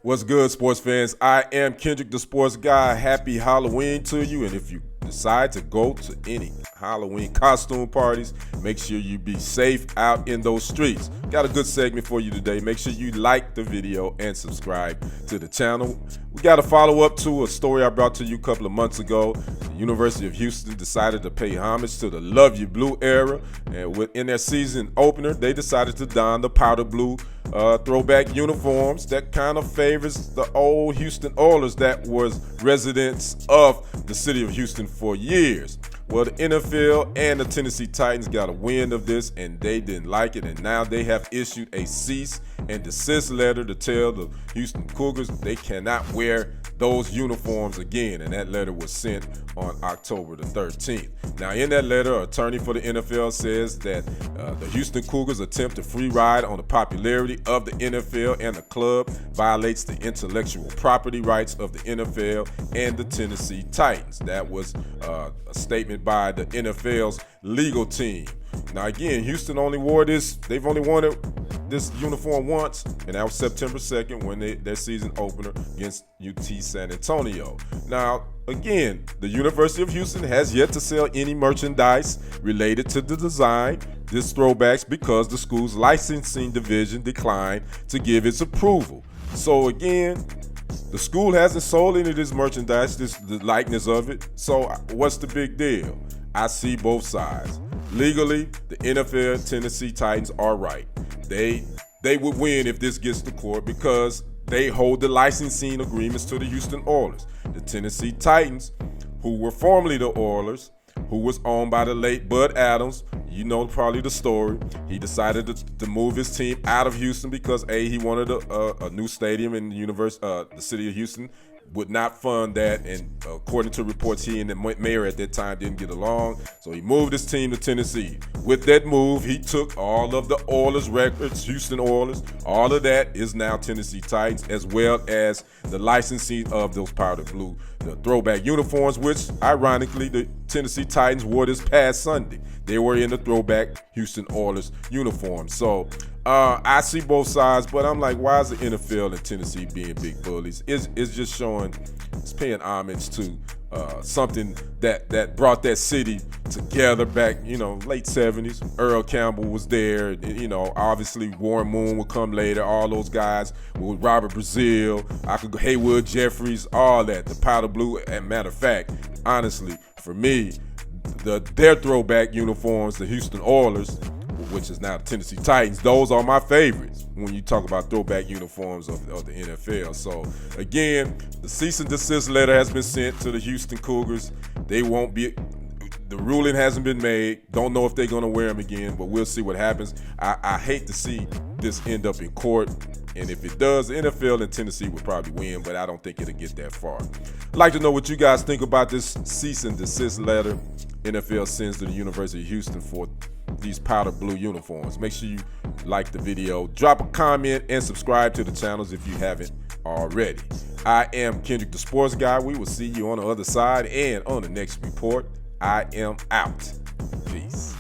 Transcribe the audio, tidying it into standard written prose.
What's good, sports fans? I am Kendrick, the sports guy. Happy Halloween to you. And if you decide to go to any Halloween costume parties, make sure you be safe out in those streets. Got a good segment for you today. Make sure you like the video and subscribe to the channel. We got a follow-up to a story I brought to you a couple of months ago. The University of Houston decided to pay homage to the Luv Ya Blue era. And in their season opener, they decided to don the powder blue throwback uniforms that kind of favors the old Houston Oilers that was residents of the city of Houston for years. Well, the NFL and the Tennessee Titans got a wind of this and they didn't like it, and now they have issued a cease and desist letter to tell the Houston Cougars they cannot wear those uniforms again, and that letter was sent on October the 13th. Now, in that letter, an attorney for the NFL says that the Houston Cougars' attempt to free ride on the popularity of the NFL and the club violates the intellectual property rights of the NFL and the Tennessee Titans. That was a statement by the NFL's legal team. Now, again, Houston only wore this. They've only worn this uniform once, and that was September 2nd when their season opener against UT San Antonio. Now, again, the University of Houston has yet to sell any merchandise related to the design, this throwbacks, because the school's licensing division declined to give its approval. So again, the school hasn't sold any of this merchandise, the likeness of it. So what's the big deal? I see both sides. Legally, the NFL and Tennessee Titans are right. They would win if this gets to court because they hold the licensing agreements to the Houston Oilers. The Tennessee Titans, who were formerly the Oilers, who was owned by the late Bud Adams, you know probably the story. He decided to move his team out of Houston because he wanted a new stadium, in the city of Houston would not fund that, and according to reports, he and the mayor at that time didn't get along, so he moved his team to Tennessee. With that move, he took all of the Oilers records, Houston Oilers, all of that is now Tennessee Titans, as well as the licensing of those powder blue, the throwback uniforms, which ironically the Tennessee Titans wore this past Sunday. They were in the throwback Houston Oilers uniform. So I see both sides, but I'm like, why is the NFL and Tennessee being big bullies? It's just showing, it's paying homage to something that brought that city together back, late 70s. Earl Campbell was there, and, obviously Warren Moon would come later, all those guys with Robert Brazile, Haywood Jeffries, all that, the powder blue. And matter of fact, honestly, for me, their throwback uniforms, the Houston Oilers, which is now the Tennessee Titans, those are my favorites when you talk about throwback uniforms of the NFL. So again, the cease and desist letter has been sent to the Houston Cougars. The ruling hasn't been made. Don't know if they're going to wear them again, but we'll see what happens. I hate to see this end up in court, and if it does, the NFL and Tennessee will probably win, but I don't think it'll get that far. I'd like to know what you guys think about this cease and desist letter NFL sends to the University of Houston for these powder blue uniforms. Make sure you like the video, drop a comment, and subscribe to the channels if you haven't already. I am Kendrick, the sports guy. We will see you on the other side and on the next report. I am out. Peace.